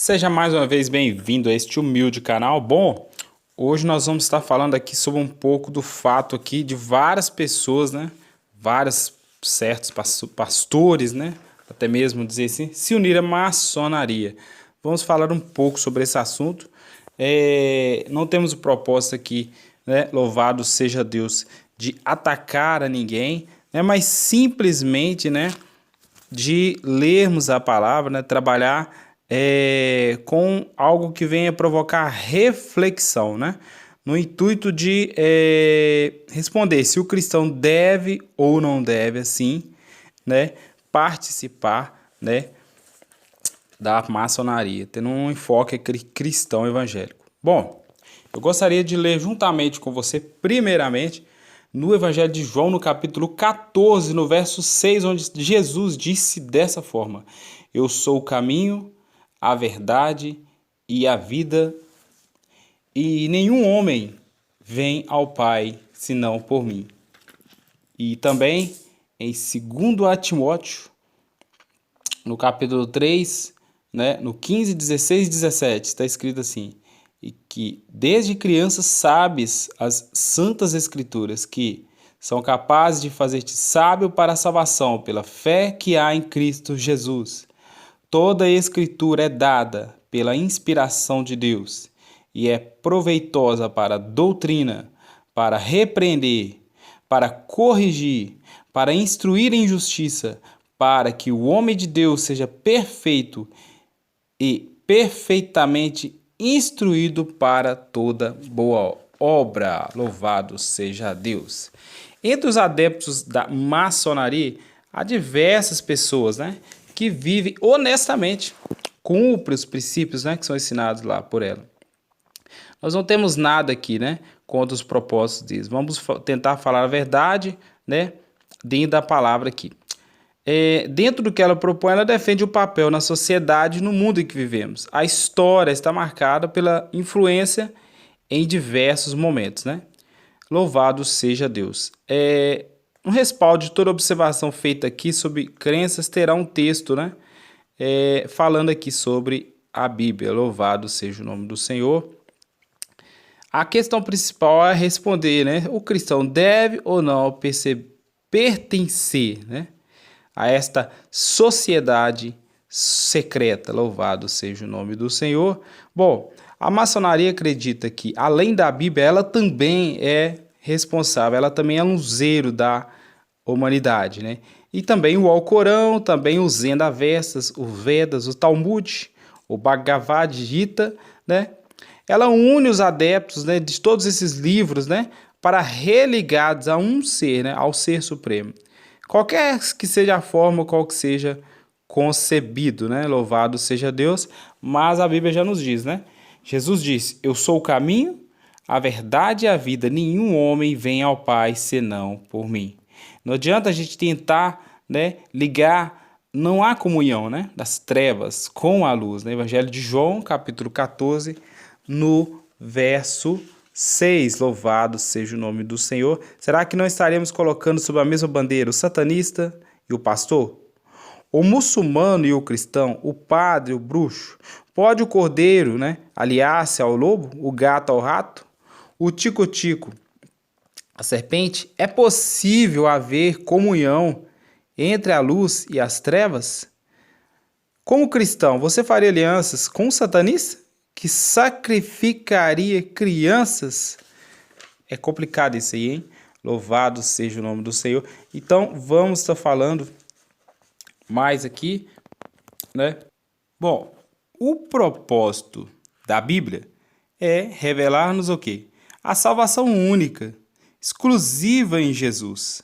Seja mais uma vez bem-vindo a este humilde canal. Bom, hoje nós vamos estar falando aqui sobre um pouco do fato aqui de várias pessoas, né? Vários certos pastores, né? Até mesmo dizer assim, se unir à maçonaria. Vamos falar um pouco sobre esse assunto. Não temos o propósito aqui, né? Louvado seja Deus, de atacar a ninguém, né? Mas simplesmente, né? De lermos a palavra, né? Trabalhar com algo que venha provocar reflexão, né? No intuito de responder se o cristão deve ou não deve, assim, né? Participar, né? Da maçonaria, tendo um enfoque cristão evangélico. Bom, eu gostaria de ler juntamente com você, primeiramente, no Evangelho de João, no capítulo 14, no verso 6, onde Jesus disse dessa forma: Eu sou o caminho, a verdade e a vida, e nenhum homem vem ao Pai senão por mim. E também em 2 Timóteo, no capítulo 3, né, no 15, 16 e 17, está escrito assim: E que desde crianças sabes as santas escrituras que são capazes de fazer-te sábio para a salvação pela fé que há em Cristo Jesus. Toda a escritura é dada pela inspiração de Deus e é proveitosa para a doutrina, para repreender, para corrigir, para instruir em justiça, para que o homem de Deus seja perfeito e perfeitamente instruído para toda boa obra. Louvado seja Deus. Entre os adeptos da maçonaria, há diversas pessoas, né, que vivem honestamente, cumprem os princípios, né, que são ensinados lá por ela. Nós não temos nada aqui, né, contra os propósitos deles. Vamos tentar falar a verdade, né, dentro da palavra aqui. Dentro do que ela propõe, ela defende o papel na sociedade e no mundo em que vivemos. A história está marcada pela influência em diversos momentos, né? Louvado seja Deus. Um respaldo de toda observação feita aqui sobre crenças terá um texto, né? Falando aqui sobre a Bíblia. Louvado seja o nome do Senhor. A questão principal é responder, né? O cristão deve ou não pertencer, né, a esta sociedade secreta. Louvado seja o nome do Senhor. Bom, a maçonaria acredita que, além da Bíblia, ela também é responsável, ela também é luzeiro da humanidade, né? E também o Alcorão, também os Zendavestas, os Vedas, o Talmud, o Bhagavad Gita, né? Ela une os adeptos, né, de todos esses livros, né, para religados a um ser, né, ao Ser Supremo. Qualquer que seja a forma, qual que seja concebido, né? Louvado seja Deus. Mas a Bíblia já nos diz, né? Jesus disse: Eu sou o caminho, a verdade e a vida. Nenhum homem vem ao Pai senão por mim. Não adianta a gente tentar, né, ligar. Não há comunhão, né, das trevas com a luz. No Evangelho de João, capítulo 14, no verso 6, louvado seja o nome do Senhor. Será que não estaremos colocando sob a mesma bandeira o satanista e o pastor? O muçulmano e o cristão, o padre e o bruxo? Pode o cordeiro, né, aliar-se ao lobo, o gato ao rato, o tico-tico a serpente? É possível haver comunhão entre a luz e as trevas? Como cristão, você faria alianças com o satanista, que sacrificaria crianças? É complicado isso aí, hein? Louvado seja o nome do Senhor. Então, vamos estar falando mais aqui, né? Bom, o propósito da Bíblia é revelar-nos o quê? A salvação única, exclusiva em Jesus.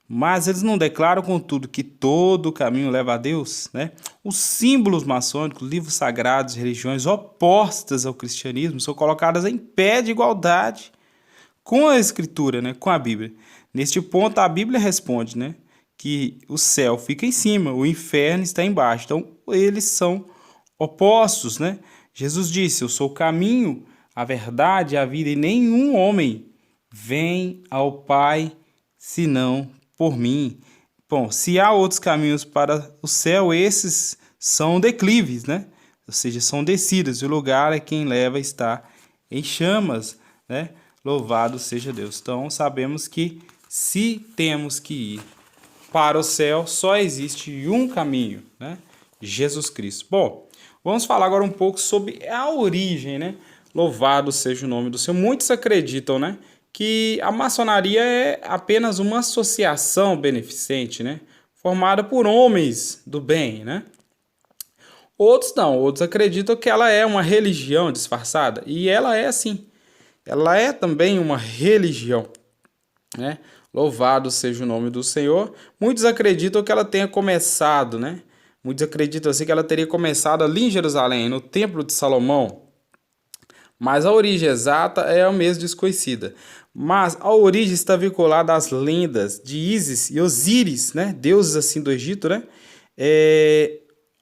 Mas eles não declaram, contudo, que todo o caminho leva a Deus, né? Os símbolos maçônicos, livros sagrados, religiões opostas ao cristianismo são colocadas em pé de igualdade com a Escritura, né? Com a Bíblia. Neste ponto, a Bíblia responde, né, que o céu fica em cima, o inferno está embaixo. Então, eles são opostos, né? Jesus disse: Eu sou o caminho, a verdade e a vida, e nenhum homem vem ao Pai senão por mim. Bom, se há outros caminhos para o céu, esses são declives, né? ou seja, são descidas, e o lugar a quem leva está em chamas, né? Louvado seja Deus. Então, sabemos que se temos que ir para o céu, só existe um caminho, né? Jesus Cristo. Bom, vamos falar agora um pouco sobre a origem, né? Louvado seja o nome do Senhor. Muitos acreditam, né, que a maçonaria é apenas uma associação beneficente, né, formada por homens do bem, né? Outros não, outros acreditam que ela é uma religião disfarçada, e ela é assim. Ela é também uma religião, né? Louvado seja o nome do Senhor. Muitos acreditam que ela tenha começado, né? Muitos acreditam assim que ela teria começado ali em Jerusalém, no Templo de Salomão. Mas a origem exata é a mesmo desconhecida. Mas a origem está vinculada às lendas de Ísis e Osíris, né? Deuses assim do Egito, né?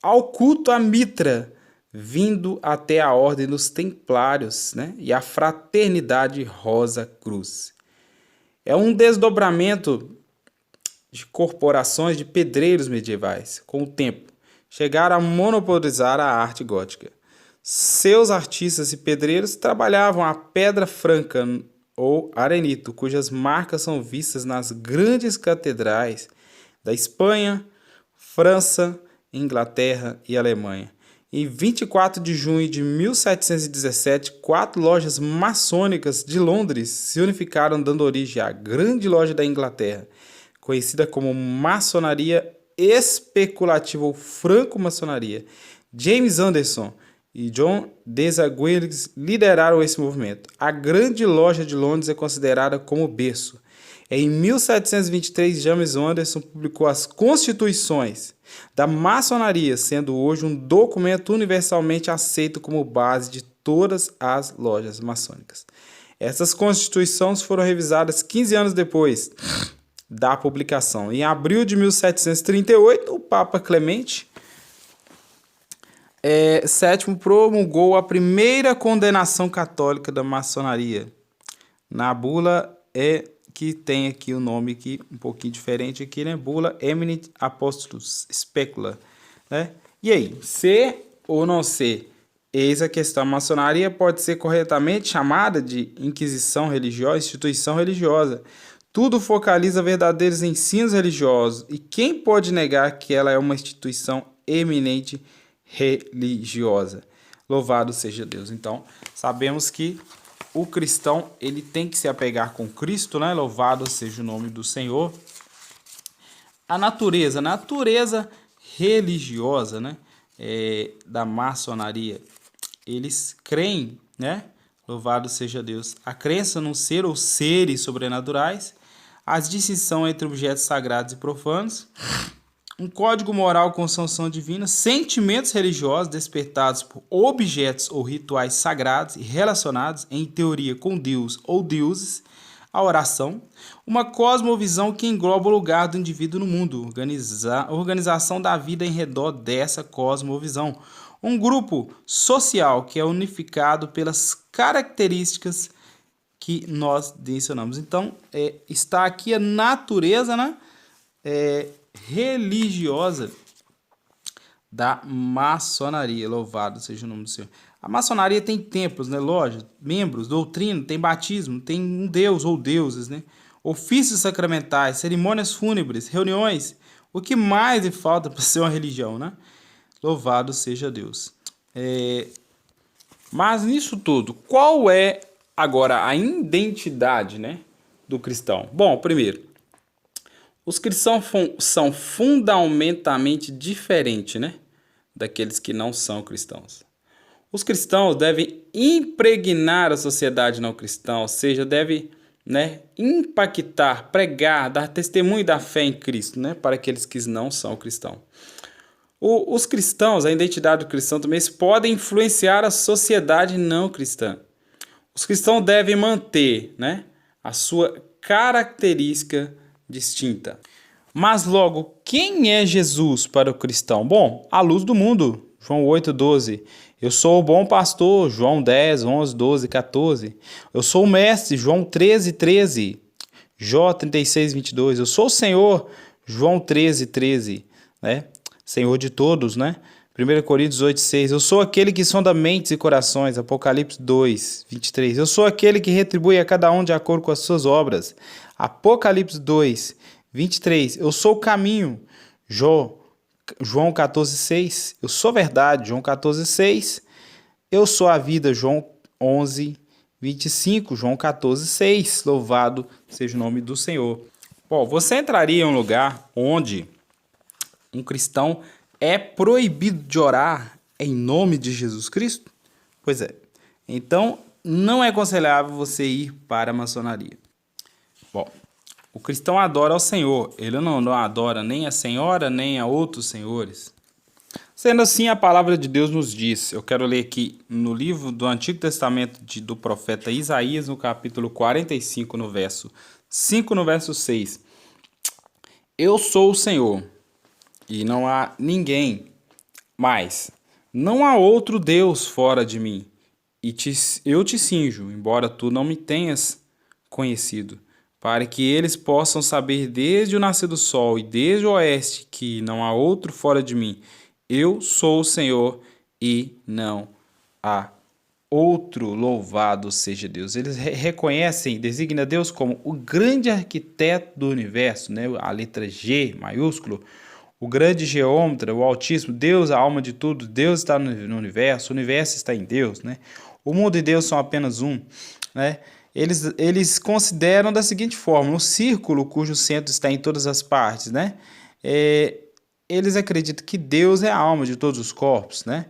Ao culto a Mitra, vindo até a ordem dos templários, né? E a fraternidade Rosa Cruz. É um desdobramento de corporações de pedreiros medievais. Com o tempo, chegaram a monopolizar a arte gótica. Seus artistas e pedreiros trabalhavam a pedra franca ou arenito, cujas marcas são vistas nas grandes catedrais da Espanha, França, Inglaterra e Alemanha. Em 24 de junho de 1717, 4 lojas maçônicas de Londres se unificaram, dando origem à Grande Loja da Inglaterra, conhecida como maçonaria especulativa ou franco-maçonaria. James Anderson e John Desaguilis lideraram esse movimento. A Grande Loja de Londres é considerada como berço. Em 1723, James Anderson publicou as Constituições da Maçonaria, sendo hoje um documento universalmente aceito como base de todas as lojas maçônicas. Essas constituições foram revisadas 15 anos depois da publicação. Em abril de 1738, o Papa Clemente VII promulgou a primeira condenação católica da maçonaria. Na bula que tem aqui o nome aqui, um pouquinho diferente aqui, né? Bula Eminit Apostolus Specula, né? E aí, ser ou não ser? Eis a questão. A maçonaria pode ser corretamente chamada de inquisição religiosa, instituição religiosa. Tudo focaliza verdadeiros ensinos religiosos. E quem pode negar que ela é uma instituição eminente religiosa? Louvado seja Deus. Então, sabemos que o cristão, ele tem que se apegar com Cristo, né? Louvado seja o nome do Senhor. A natureza religiosa, né? Da maçonaria, eles creem, né? Louvado seja Deus. A crença num ser ou seres sobrenaturais, as distinção entre objetos sagrados e profanos, um código moral com sanção divina, sentimentos religiosos despertados por objetos ou rituais sagrados e relacionados, em teoria, com Deus ou deuses, a oração, uma cosmovisão que engloba o lugar do indivíduo no mundo, organização da vida em redor dessa cosmovisão, um grupo social que é unificado pelas características que nós mencionamos. Então, está aqui a natureza, né? Religiosa da maçonaria. Louvado seja o nome do Senhor. A maçonaria tem templos, né, lojas, membros, doutrina, tem batismo, tem um deus ou deuses, né, ofícios sacramentais, cerimônias fúnebres, reuniões. O que mais lhe falta para ser uma religião, né? Louvado seja Deus. Mas nisso tudo, qual é agora a identidade, né, do cristão? Bom, primeiro, os cristãos são fundamentalmente diferentes, né, daqueles que não são cristãos. Os cristãos devem impregnar a sociedade não cristã, ou seja, devem, né, impactar, pregar, dar testemunho da fé em Cristo, né, para aqueles que não são cristãos. Os cristãos, a identidade do cristão também, podem influenciar a sociedade não cristã. Os cristãos devem manter, né, a sua característica distinta. Mas logo, quem é Jesus para o cristão? Bom, a luz do mundo, João 8,12. Eu sou o bom pastor, João 10, 11, 12, 14. Eu sou o mestre, João 13, 13. Jó 36, 22. Eu sou o Senhor, João 13, 13. Né? Senhor de todos, né? 1 Coríntios 8:6. Eu sou aquele que sonda mentes e corações. Apocalipse 2:23. Eu sou aquele que retribui a cada um de acordo com as suas obras. Apocalipse 2:23. Eu sou o caminho. João 14:6. Eu sou verdade. João 14:6. Eu sou a vida. João 11:25. João 14:6. Louvado seja o nome do Senhor. Bom, você entraria em um lugar onde um cristão é proibido de orar em nome de Jesus Cristo? Pois é. Então, não é aconselhável você ir para a maçonaria. Bom, o cristão adora ao Senhor. Ele não adora nem a senhora, nem a outros senhores. Sendo assim, a palavra de Deus nos diz, eu quero ler aqui no livro do Antigo Testamento do profeta Isaías, no capítulo 45, no verso 5, no verso 6. Eu sou o Senhor, e não há ninguém mais. Não há outro Deus fora de mim, e eu te cinjo, embora tu não me tenhas conhecido, para que eles possam saber desde o nascer do sol e desde o oeste que não há outro fora de mim. Eu sou o Senhor e não há outro. Louvado seja Deus. Eles reconhecem, designam Deus como o grande arquiteto do universo, né? A letra G maiúsculo, o grande geômetra, o Altíssimo, Deus, a alma de tudo. Deus está no universo, o universo está em Deus, né? O mundo e Deus são apenas um, né? Eles consideram da seguinte forma: um círculo cujo centro está em todas as partes, né? Eles acreditam que Deus é a alma de todos os corpos, né?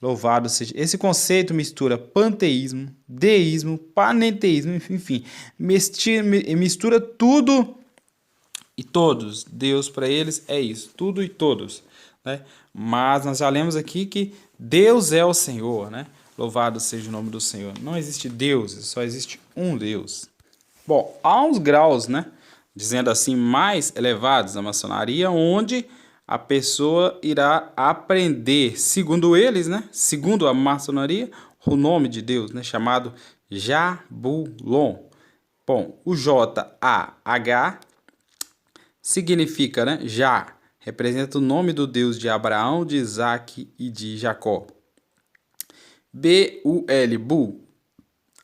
Louvado seja. Esse conceito mistura panteísmo, deísmo, panenteísmo, enfim, mistura tudo e todos. Deus para eles é isso, tudo e todos, né? Mas nós já lemos aqui que Deus é o Senhor, né? Louvado seja o nome do Senhor. Não existe deuses, só existe um Deus. Bom, há uns graus, né? Dizendo assim, mais elevados na maçonaria, onde a pessoa irá aprender, segundo eles, né? Segundo a maçonaria, o nome de Deus, né? Chamado Jabulon. Bom, o J-A-H significa, né? Já, representa o nome do Deus de Abraão, de Isaac e de Jacó. B-U-L, Bu,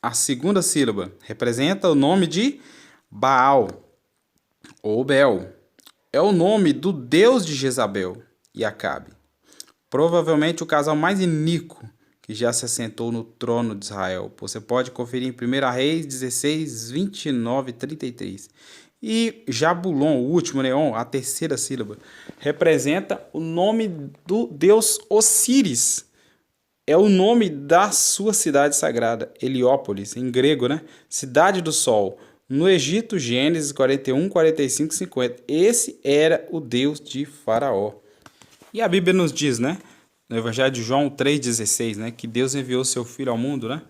a segunda sílaba, representa o nome de Baal ou Bel. É o nome do Deus de Jezabel e Acabe. Provavelmente o casal mais iníquo que já se assentou no trono de Israel. Você pode conferir em 1 Reis 16, 29 e 33. E Jabulon, o último neon, a terceira sílaba, representa o nome do deus Osíris. É o nome da sua cidade sagrada, Heliópolis, em grego, né? Cidade do Sol. No Egito, Gênesis 41, 45 e 50. Esse era o Deus de Faraó. E a Bíblia nos diz, né? No Evangelho de João 3,16, né? Que Deus enviou seu Filho ao mundo, né?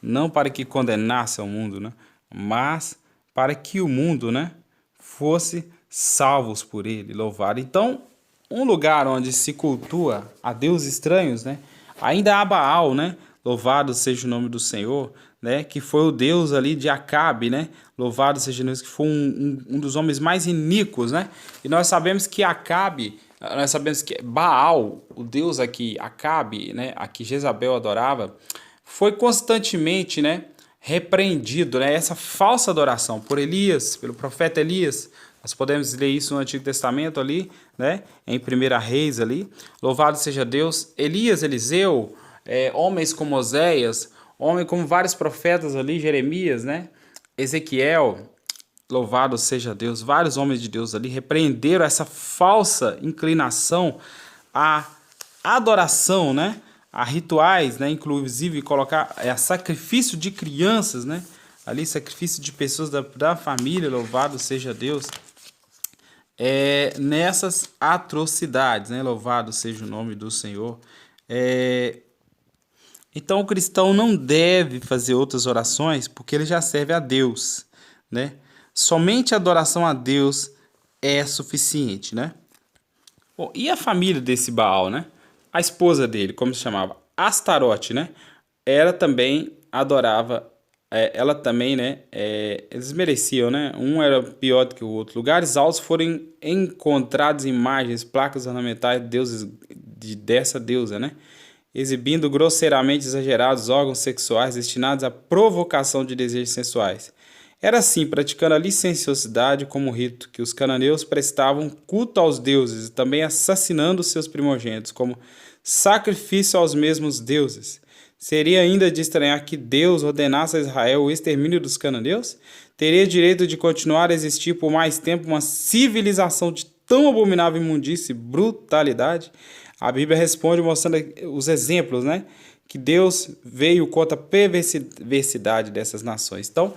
Não para que condenasse ao mundo, né? Mas para que o mundo, né? Fosse salvos por ele, louvado. Então, um lugar onde se cultua a deuses estranhos, né? Ainda há Baal, né? Louvado seja o nome do Senhor, né? Que foi o Deus ali de Acabe, né? Louvado seja Deus, que foi um dos homens mais iníquos, né? E nós sabemos que Acabe, nós sabemos que Baal, o Deus aqui, Acabe, né? A que Jezabel adorava, foi constantemente, né? Repreendido, né? Essa falsa adoração por Elias, pelo profeta Elias. Nós podemos ler isso no Antigo Testamento ali, né? Em 1 Reis ali. Louvado seja Deus. Elias, Eliseu, homens como Oséias, homens como vários profetas ali, Jeremias, né? Ezequiel, louvado seja Deus. Vários homens de Deus ali repreenderam essa falsa inclinação à adoração, né? A rituais, né? Inclusive colocar sacrifício de crianças, né? Ali, sacrifício de pessoas da família, louvado seja Deus. Nessas atrocidades, né? Louvado seja o nome do Senhor. Então o cristão não deve fazer outras orações porque ele já serve a Deus, né? Somente a adoração a Deus é suficiente, né? Bom, e a família desse Baal, né? A esposa dele, como se chamava? Astarote, né? Ela também adorava. Ela também, né? Eles mereciam, né? Um era pior do que o outro. Lugares altos foram encontrados imagens, placas ornamentais de dessa deusa, né? Exibindo grosseiramente exagerados órgãos sexuais destinados à provocação de desejos sensuais. Era assim, praticando a licenciosidade como rito, que os cananeus prestavam culto aos deuses e também assassinando seus primogênitos, como sacrifício aos mesmos deuses. Seria ainda de estranhar que Deus ordenasse a Israel o extermínio dos cananeus? Teria direito de continuar a existir por mais tempo uma civilização de tão abominável imundície e brutalidade? A Bíblia responde mostrando os exemplos, né? Que Deus veio contra a perversidade dessas nações. Então,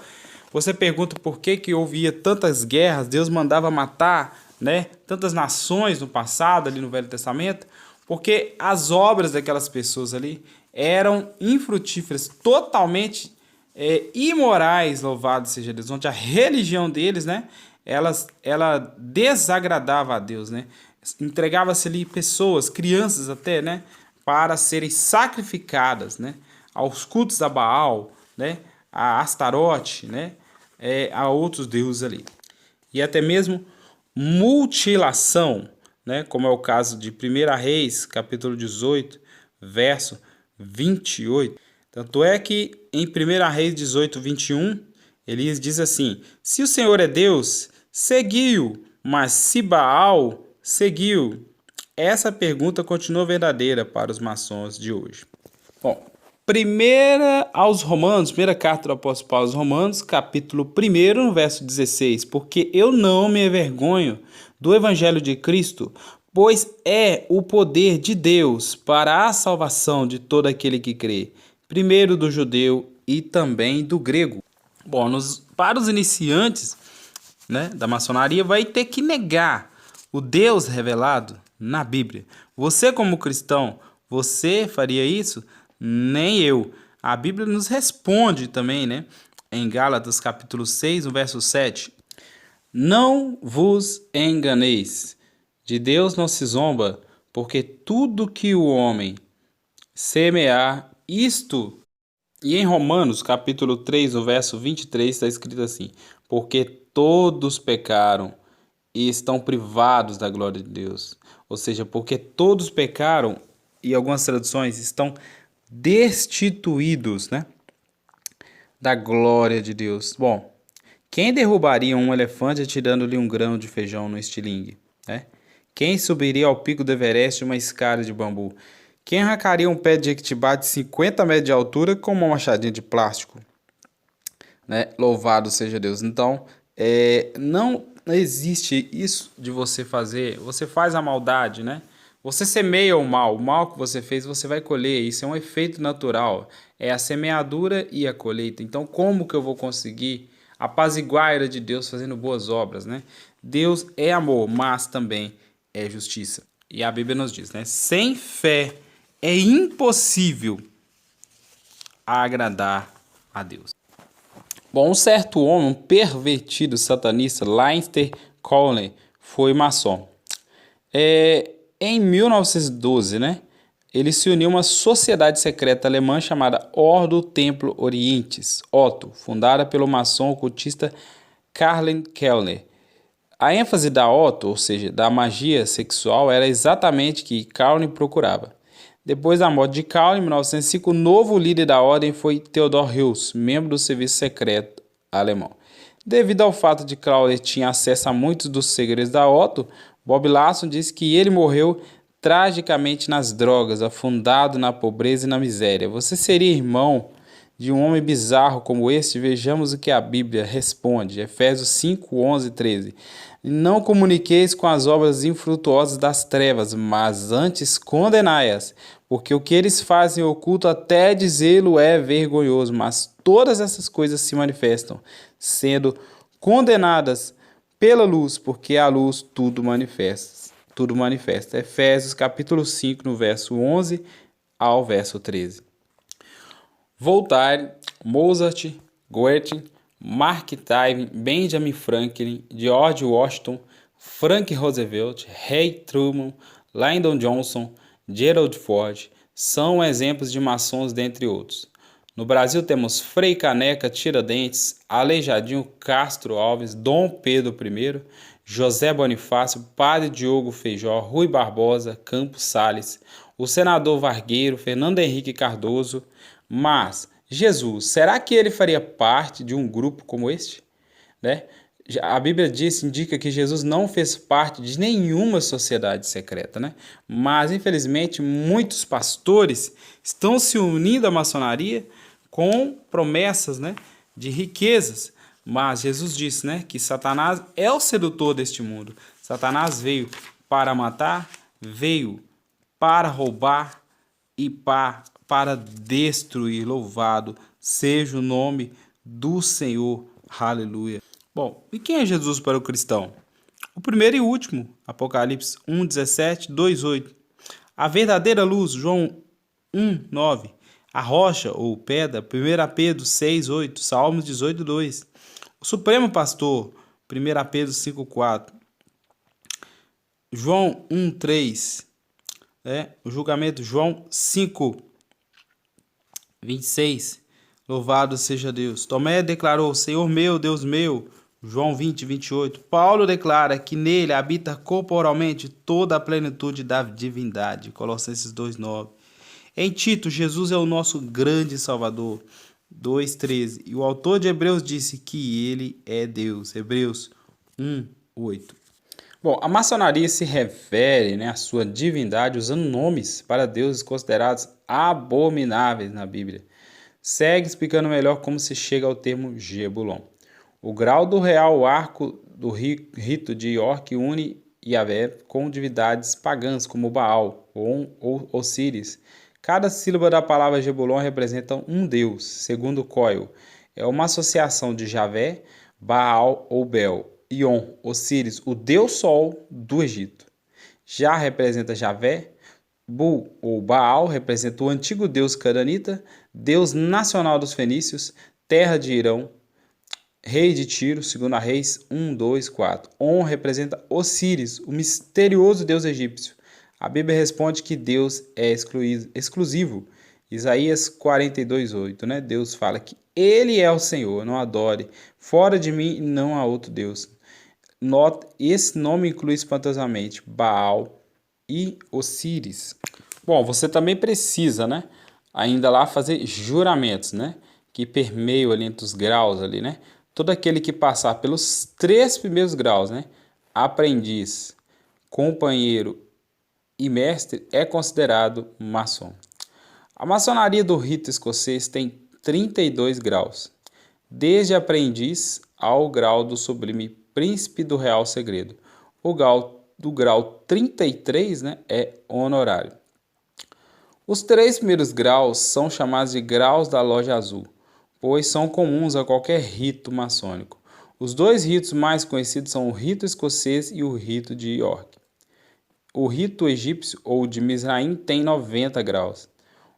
você pergunta por que havia tantas guerras, Deus mandava matar, né, tantas nações no passado, ali no Velho Testamento? Porque as obras daquelas pessoas ali eram infrutíferas, totalmente imorais, louvado seja Deus, onde a religião deles, né, ela desagradava a Deus, né? Entregava-se ali pessoas, crianças até, né, para serem sacrificadas, né, aos cultos a Baal, né, a Astarote, né, a outros deuses ali. E até mesmo mutilação, né, como é o caso de 1 Reis, capítulo 18, verso 28. Tanto é que em 1 Reis 18, 21, Elias diz assim: se o Senhor é Deus, segui-o, mas se Baal seguiu. Essa pergunta continua verdadeira para os maçons de hoje. Bom, primeira carta do apóstolo Paulo aos Romanos, capítulo 1, verso 16. Porque eu não me envergonho do evangelho de Cristo, pois é o poder de Deus para a salvação de todo aquele que crê, primeiro do judeu e também do grego. Bom, para os iniciantes, né, da maçonaria, vai ter que negar o Deus revelado na Bíblia. Você, como cristão, você faria isso? Nem eu. A Bíblia nos responde também, né? Em Gálatas capítulo 6, no verso 7. Não vos enganeis, de Deus não se zomba, porque tudo que o homem semear, isto... E em Romanos capítulo 3, no verso 23, está escrito assim: porque todos pecaram e estão privados da glória de Deus. Ou seja, porque todos pecaram, e algumas traduções estão destituídos, né, da glória de Deus. Bom, quem derrubaria um elefante atirando-lhe um grão de feijão no estilingue, né? Quem subiria ao pico do Everest uma escada de bambu? Quem arrancaria um pé de jequitibá de 50 metros de altura com uma machadinha de plástico? Né? Louvado seja Deus. Então, não existe isso de você fazer, você faz a maldade, né? Você semeia o mal que você fez, você vai colher, isso é um efeito natural, é a semeadura e a colheita. Então, como que eu vou conseguir apaziguar a ira de Deus fazendo boas obras, né? Deus é amor, mas também é justiça. E a Bíblia nos diz, né? Sem fé é impossível agradar a Deus. Bom, um certo homem, um pervertido satanista, Leinster Cowley, foi maçom. Em 1912, né, ele se uniu a uma sociedade secreta alemã chamada Ordo Templo Orientis, Otto, fundada pelo maçom ocultista Karl Kellner. A ênfase da Otto, ou seja, da magia sexual, era exatamente o que Cowley procurava. Depois da morte de Cowley, em 1905, o novo líder da ordem foi Theodor Heuss, membro do serviço secreto alemão. Devido ao fato de que Cowley tinha acesso a muitos dos segredos da Otto, Bob Larson disse que ele morreu tragicamente nas drogas, afundado na pobreza e na miséria. Você seria irmão de um homem bizarro como este? Vejamos o que a Bíblia responde. Efésios 5, 11 e 13. Não comuniqueis com as obras infrutuosas das trevas, mas antes condenai-as, porque o que eles fazem oculto até dizê-lo é vergonhoso, mas todas essas coisas se manifestam, sendo condenadas pela luz, porque a luz tudo manifesta. Efésios capítulo 5, no verso 11 ao verso 13. Voltaire, Mozart, Goethe, Mark Twain, Benjamin Franklin, George Washington, Frank Roosevelt, Harry Truman, Lyndon Johnson, Gerald Ford são exemplos de maçons, dentre outros. No Brasil temos Frei Caneca, Tiradentes, Aleijadinho Castro Alves, Dom Pedro I, José Bonifácio, Padre Diogo Feijó, Rui Barbosa, Campos Sales, o senador Vargueiro, Fernando Henrique Cardoso. Mas Jesus, será que ele faria parte de um grupo como este? Né? A Bíblia indica que Jesus não fez parte de nenhuma sociedade secreta, né? Mas, infelizmente, muitos pastores estão se unindo à maçonaria com promessas, né, de riquezas. Mas Jesus disse, né, que Satanás é o sedutor deste mundo. Satanás veio para matar, veio para roubar e para destruir. Louvado seja o nome do Senhor. Aleluia. Bom, e quem é Jesus para o cristão? O primeiro e último, Apocalipse 1:17, 2:8. A verdadeira luz, João 1:9. A rocha ou pedra, 1 Pedro 6:8, Salmos 18:2. O supremo pastor, 1 Pedro 5:4. João 1:3. O julgamento, João 5:26. Louvado seja Deus. Tomé declarou: Senhor meu, Deus meu. João 20:28. Paulo declara que nele habita corporalmente toda a plenitude da divindade. Colossenses 2:9. Em Tito, Jesus é o nosso grande Salvador. 2:13. E o autor de Hebreus disse que ele é Deus. Hebreus 1:8. Bom, a maçonaria se refere, né, à sua divindade usando nomes para deuses considerados abomináveis na Bíblia. Segue explicando melhor como se chega ao termo Jebulon. O grau do real arco do rito de York une Yahvé com divindades pagãs como Baal ou Osíris. Cada sílaba da palavra Jebulon representa um deus, segundo Coyle. É uma associação de Javé, Baal ou Bel, Ion, Osíris, o deus sol do Egito. Já representa Javé, Bu ou Baal representa o antigo deus cananita, deus nacional dos fenícios, terra de Irão, rei de Tiro, 2 Reis 1, 2, 4. On representa Osíris, o misterioso deus egípcio. A Bíblia responde que Deus é exclusivo. Isaías 42:8, né? Deus fala que Ele é o Senhor, não adore. Fora de mim não há outro Deus. Esse nome inclui espantosamente Baal e Osíris. Bom, você também precisa, né, ainda lá fazer juramentos, né, que permeiam ali entre os graus ali, né? Todo aquele que passar pelos 3 primeiros graus, né, aprendiz, companheiro e mestre, é considerado maçom. A maçonaria do rito escocês tem 32 graus, desde aprendiz ao grau do sublime príncipe do real segredo. O grau 33, né, é honorário. Os 3 primeiros graus são chamados de graus da loja azul, pois são comuns a qualquer rito maçônico. Os 2 ritos mais conhecidos são o rito escocês e o rito de York. O rito egípcio ou de Mizraim tem 90 graus.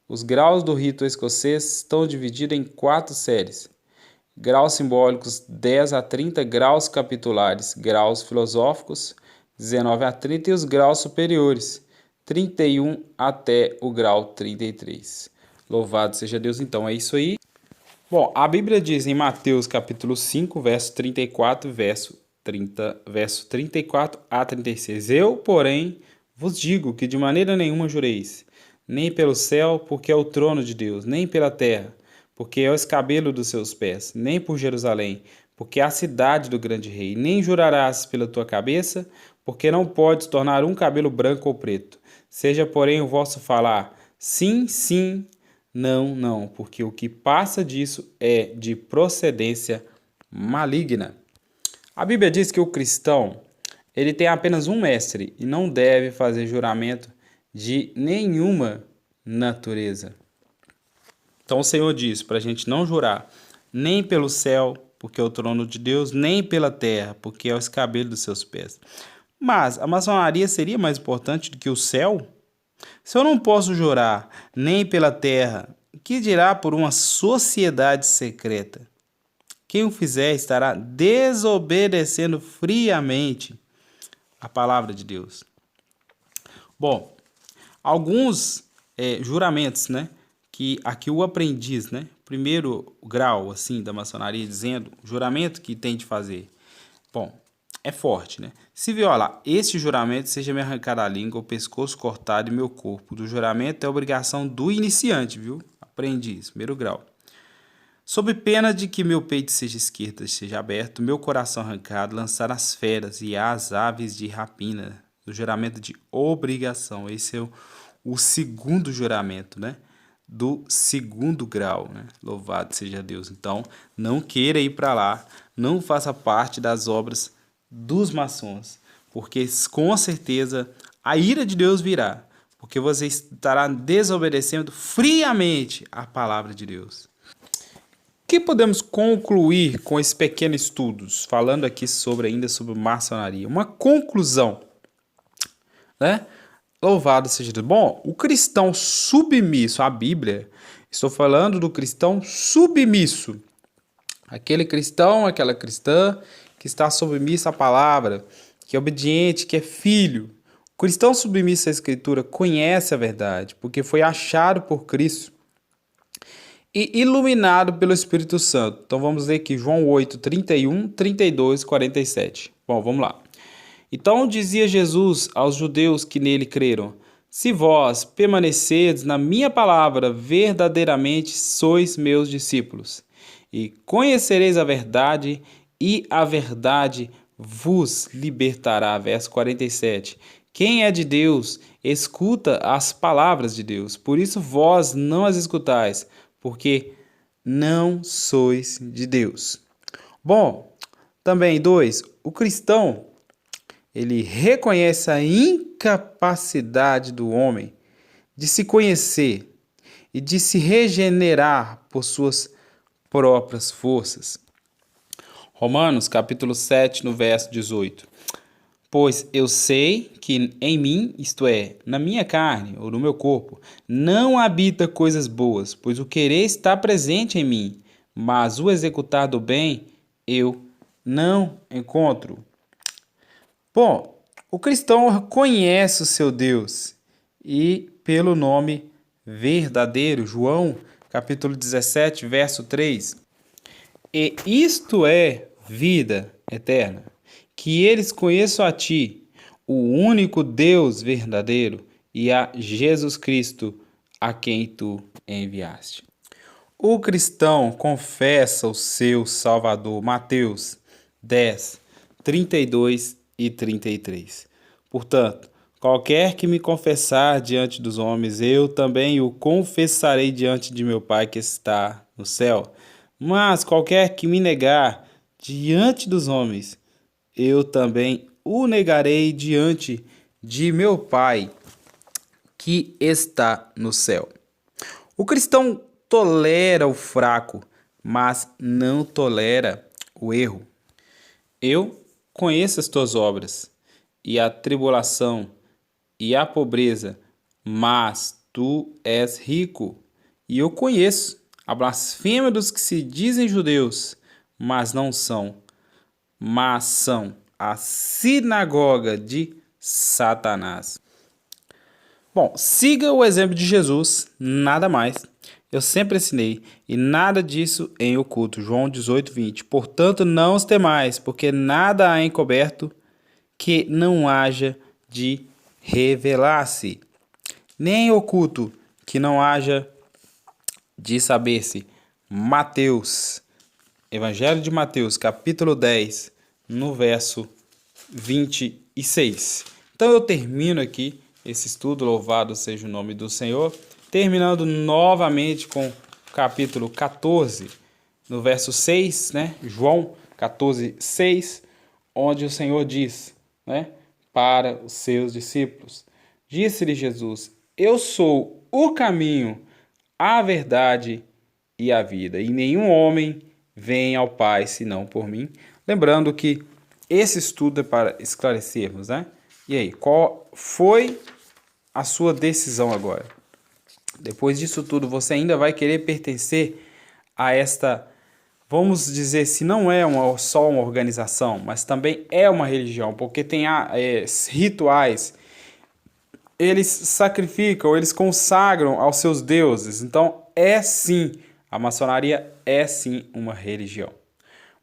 Os graus do rito escocês estão divididos em 4 séries. Graus simbólicos 10 a 30, graus capitulares, graus filosóficos 19 a 30 e os graus superiores 31 até o grau 33. Louvado seja Deus, então é isso aí. Bom, a Bíblia diz em Mateus capítulo 5, verso 34, verso 34 a 36. Eu, porém, vos digo que de maneira nenhuma jureis, nem pelo céu, porque é o trono de Deus, nem pela terra, porque é o escabelo dos seus pés, nem por Jerusalém, porque é a cidade do grande rei, nem jurarás pela tua cabeça, porque não podes tornar um cabelo branco ou preto. Seja, porém, o vosso falar sim, sim, não, não, porque o que passa disso é de procedência maligna. A Bíblia diz que o cristão, ele tem apenas um mestre e não deve fazer juramento de nenhuma natureza. Então o Senhor diz para a gente não jurar nem pelo céu, porque é o trono de Deus, nem pela terra, porque é o escabelo dos seus pés. Mas a maçonaria seria mais importante do que o céu? Se eu não posso jurar nem pela terra, que dirá por uma sociedade secreta? Quem o fizer estará desobedecendo friamente a palavra de Deus. Bom, alguns juramentos, né, que aqui o aprendiz, né, primeiro grau assim da maçonaria dizendo o juramento que tem de fazer. Bom, é forte, né? Se violar este juramento, seja me arrancada a língua, o pescoço cortado e meu corpo. Do juramento é obrigação do iniciante, viu? Aprendi isso, primeiro grau. Sob pena de que meu peito seja esquerdo, seja aberto, meu coração arrancado, lançar as feras e as aves de rapina. Do juramento de obrigação. Esse é o segundo juramento, né? Do segundo grau, né? Louvado seja Deus. Então, não queira ir para lá, não faça parte das obras dos maçons, porque com certeza a ira de Deus virá, porque você estará desobedecendo friamente a palavra de Deus. O que podemos concluir com esse pequeno estudo, falando aqui ainda sobre maçonaria? Uma conclusão, né? Louvado seja Deus. Bom, o cristão submisso à Bíblia, estou falando do cristão submisso, aquele cristão, aquela cristã que está submisso à palavra, que é obediente, que é filho. O cristão submisso à Escritura conhece a verdade, porque foi achado por Cristo e iluminado pelo Espírito Santo. Então vamos ler aqui João 8, 31, 32, 47. Bom, vamos lá. Então dizia Jesus aos judeus que nele creram: se vós permanecerdes na minha palavra, verdadeiramente sois meus discípulos, e conhecereis a verdade, e a verdade vos libertará. Verso 47. Quem é de Deus, escuta as palavras de Deus. Por isso vós não as escutais, porque não sois de Deus. Bom, também 2. O cristão, ele reconhece a incapacidade do homem de se conhecer e de se regenerar por suas próprias forças. Romanos, capítulo 7, no verso 18. Pois eu sei que em mim, isto é, na minha carne ou no meu corpo, não habita coisas boas, pois o querer está presente em mim, mas o executar do bem eu não encontro. Bom, o cristão conhece o seu Deus e pelo nome verdadeiro, João, capítulo 17, verso 3. E isto é vida eterna, que eles conheçam a ti, o único Deus verdadeiro, e a Jesus Cristo, a quem tu enviaste. O cristão confessa o seu Salvador. Mateus 10, 32 e 33. Portanto, qualquer que me confessar diante dos homens, eu também o confessarei diante de meu Pai que está no céu. Mas qualquer que me negar diante dos homens, eu também o negarei diante de meu Pai que está no céu. O cristão tolera o fraco, mas não tolera o erro. Eu conheço as tuas obras, e a tribulação, e a pobreza, mas tu és rico. E eu conheço a blasfêmia dos que se dizem judeus, mas não são, mas são a sinagoga de Satanás. Bom, siga o exemplo de Jesus, nada mais. Eu sempre ensinei, e nada disso em oculto. João 18, 20. Portanto, não os temais, porque nada há encoberto que não haja de revelar-se, nem oculto que não haja de saber-se. Mateus, Evangelho de Mateus, capítulo 10, no verso 26. Então eu termino aqui esse estudo, louvado seja o nome do Senhor, terminando novamente com o capítulo 14, no verso 6, né? João 14, 6, onde o Senhor diz, né, para os seus discípulos: disse-lhe Jesus: eu sou o caminho, a verdade e a vida, e nenhum homem vem ao Pai senão por mim. Lembrando que esse estudo é para esclarecermos, né? E aí, qual foi a sua decisão agora? Depois disso tudo, você ainda vai querer pertencer a esta, vamos dizer, se não é só uma organização, mas também é uma religião, porque tem rituais, eles sacrificam, eles consagram aos seus deuses. Então, a maçonaria é sim uma religião.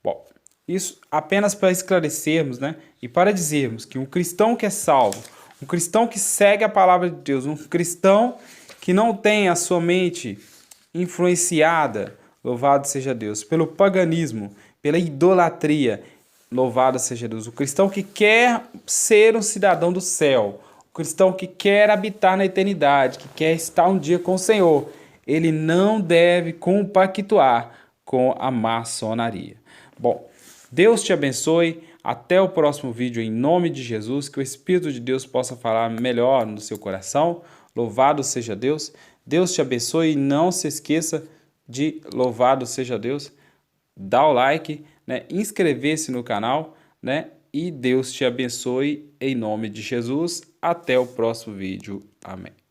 Bom, Isso apenas para esclarecermos, né? E para dizermos que um cristão que é salvo, um cristão que segue a palavra de Deus, um cristão que não tem a sua mente influenciada, louvado seja Deus, pelo paganismo, pela idolatria, louvado seja Deus. O cristão que quer ser um cidadão do céu, o cristão que quer habitar na eternidade, que quer estar um dia com o Senhor, ele não deve compactuar com a maçonaria. Bom, Deus te abençoe. Até o próximo vídeo, em nome de Jesus. Que o Espírito de Deus possa falar melhor no seu coração. Louvado seja Deus. Deus te abençoe e não se esqueça de louvado seja Deus. Dá o like, né? Inscrever-se no canal, né? E Deus te abençoe em nome de Jesus. Até o próximo vídeo. Amém.